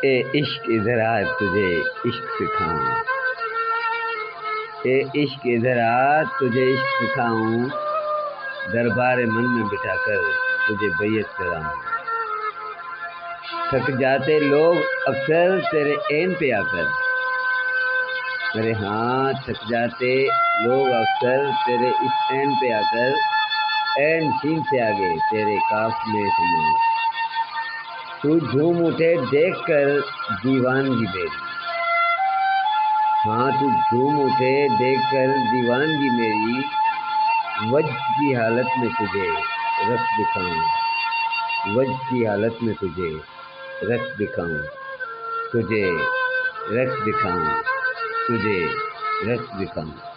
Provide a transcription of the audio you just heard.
ए इश्क इधर आ तुझे इश्क सिखाऊं, ए इश्क इधर आ तुझे इश्क सिखाऊं, दरबार मन में बिठाकर तुझे बैयत कराऊं। थक जाते लोग अक्सर तेरे ऐन पे आकर, अरे हाँ थक जाते लोग अक्सर तेरे इस ऐन पे आकर, ऐन शीन से आगे तेरे काफ में समाऊं। तू झूम उठे देख कर दीवानगी मेरी, हाँ तू झूम उठे देख कर दीवानगी मेरी, वज्द की हालत में तुझे रख दिखाऊं, वज्द की हालत में तुझे रख दिखाऊं, तुझे रख दिखाऊं, तुझे रख दिखाऊं।